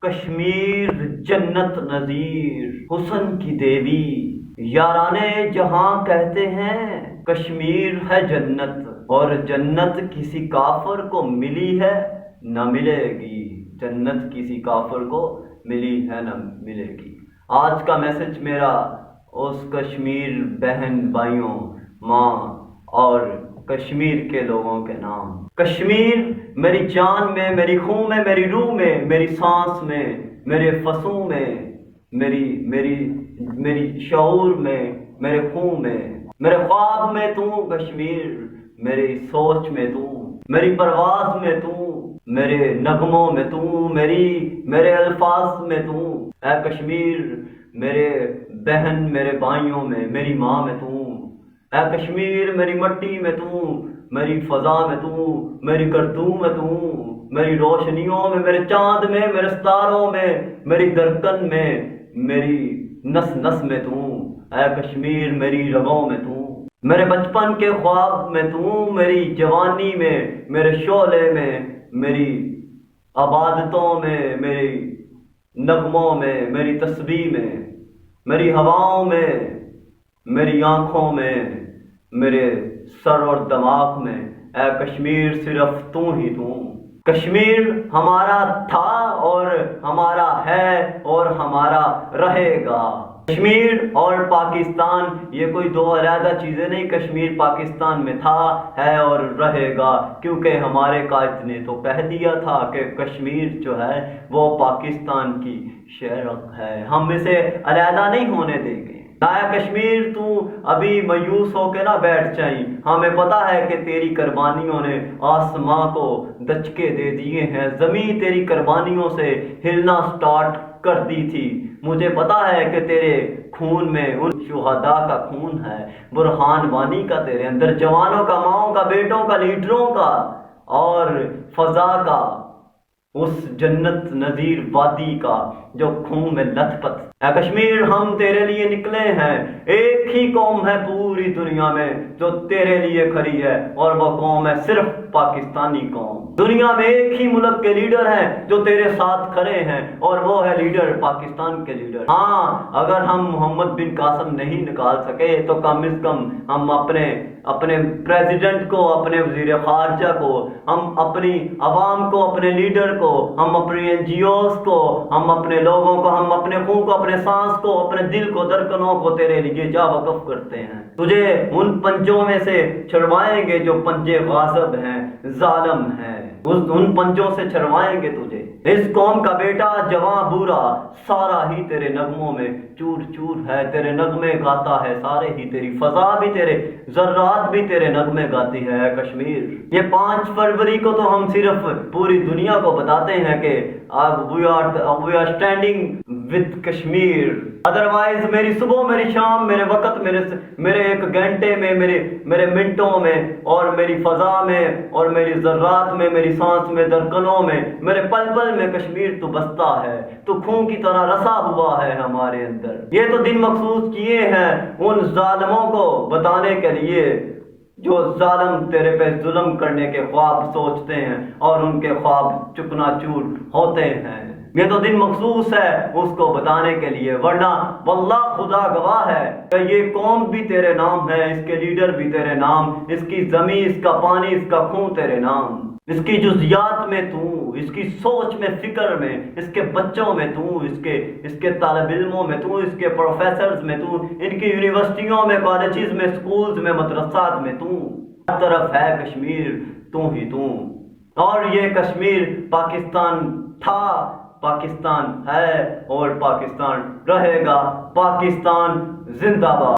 کشمیر جنت نظیر حسن کی دیوی، یارانے جہاں کہتے ہیں کشمیر ہے جنت، اور جنت کسی کافر کو ملی ہے نہ ملے گی، جنت کسی کافر کو ملی ہے نہ ملے گی۔ آج کا میسج میرا اس کشمیر بہن بھائیوں، ماں اور کشمیر کے لوگوں کے نام۔ کشمیر میری جان میں، میری خون میں، میری روح میں، میری سانس میں، میرے فصوں میں، میری شعور میں، میرے خون میں، میرے خواب میں تو کشمیر، میری سوچ میں تو، میری پرواز میں تو، میرے نغموں میں تو، میرے الفاظ میں تو۔ اے کشمیر میرے بہن میرے بھائیوں میں، میری ماں میں تو۔ اے کشمیر میری مٹی میں تو، میری فضا میں تو، میری گردوں میں تو، میری روشنیوں میں، میرے چاند میں، میرے ستاروں میں، میری دھڑکن میں، میری نس نس میں تو۔ اے کشمیر میری رگوں میں تو، میرے بچپن کے خواب میں تو، میری جوانی میں، میرے شعلے میں، میری عبادتوں میں، میری نغموں میں، میری تسبیح میں، میری ہواؤں میں، میری آنکھوں میں، میرے سر اور دماغ میں۔ اے کشمیر صرف تو ہی تو۔ کشمیر ہمارا تھا اور ہمارا ہے اور ہمارا رہے گا۔ کشمیر اور پاکستان یہ کوئی دو علیحدہ چیزیں نہیں، کشمیر پاکستان میں تھا، ہے اور رہے گا، کیونکہ ہمارے قائد نے تو کہہ دیا تھا کہ کشمیر جو ہے وہ پاکستان کی شرح ہے، ہم اسے علیحدہ نہیں ہونے دیں گے۔ نایا کشمیر تو ابھی مایوس ہو کے نہ بیٹھ جائیں، ہمیں پتا ہے کہ تیری قربانیوں نے آسماں کو دھچکے دے دیے ہیں، زمین تیری قربانیوں سے ہلنا سٹارٹ کر دی تھی۔ مجھے پتا ہے کہ تیرے خون میں ان شہداء کا خون ہے، برہان وانی کا تیرے اندر، جوانوں کا، ماؤں کا، بیٹوں کا، لیڈروں کا اور فضا کا، اس جنت نظیر وادی کا جو خون میں لت پت۔ اے کشمیر ہم تیرے لیے نکلے ہیں، ایک ہی قوم ہے پوری دنیا میں جو تیرے لیے کھڑی ہے، اور وہ قوم ہے صرف پاکستانی قوم۔ دنیا میں ایک ہی ملک کے لیڈر ہیں جو تیرے ساتھ کھڑے ہیں، اور وہ ہے لیڈر پاکستان کے لیڈر۔ ہاں اگر ہم محمد بن قاسم نہیں نکال سکے تو کم از کم ہم اپنے پریزیڈنٹ کو، اپنے وزیر خارجہ کو، ہم اپنی عوام کو، اپنے لیڈر کو، ہم اپنی این جی اوز کو، ہم اپنے لوگوں کو، ہم اپنے خون کو، اپنے سانس کو، اپنے دل کو، دھڑکنوں کو تیرے لیے جا وقف کرتے ہیں۔ تجھے ان پنجوں میں سے چھڑوائیں گے جو پنجے غاصب ہیں، ظالم ہیں، ان پنجوں سے چھڑوائیں گے تجھے۔ اس قوم کا بیٹا جواں بوڑھا سارا ہی تیرے نغموں میں چور چور ہے، تیرے نغمے گاتا ہے سارے ہی، تیری فضا بھی، تیرے ذرات بھی تیرے نغمے گاتی ہے۔ کشمیر یہ 5 فروری کو تو ہم صرف پوری دنیا کو بتاتے ہیں کہ we are standing with Kashmir, otherwise میری صبح، میری شام، میرے وقت، میرے 1 گھنٹے میں، میرے منٹوں میں، اور میری فضا میں، اور میری ذرات میں، میری سانس میں، دھڑکنوں میں، میرے پل پل میں کشمیر تو بستا ہے، تو خون کی طرح رسا ہوا ہے ہمارے اندر۔ یہ تو دن مخصوص کیے ہیں ان ظالموں کو بتانے کے لیے جو ظالم تیرے پہ ظلم کرنے کے خواب سوچتے ہیں اور ان کے خواب چکنا چور ہوتے ہیں۔ یہ تو دن مخصوص ہے اس کو بتانے کے لیے، ورنہ واللہ خدا گواہ ہے کہ یہ قوم بھی تیرے نام ہے، اس کے لیڈر بھی تیرے نام، اس کی زمین، اس کا پانی، اس کا خون تیرے نام، اس کی جزیات میں تو، اس کی سوچ میں، فکر میں، اس کے بچوں میں تو، اس کے طالب علموں میں تو، اس کے پروفیسرز میں تو، ان کی یونیورسٹیوں میں، کالجز میں، سکولز میں، مدرسات میں تو۔ ہر طرف ہے کشمیر تو ہی تو، اور یہ کشمیر پاکستان تھا، پاکستان ہے اور پاکستان رہے گا۔ پاکستان زندہ باد۔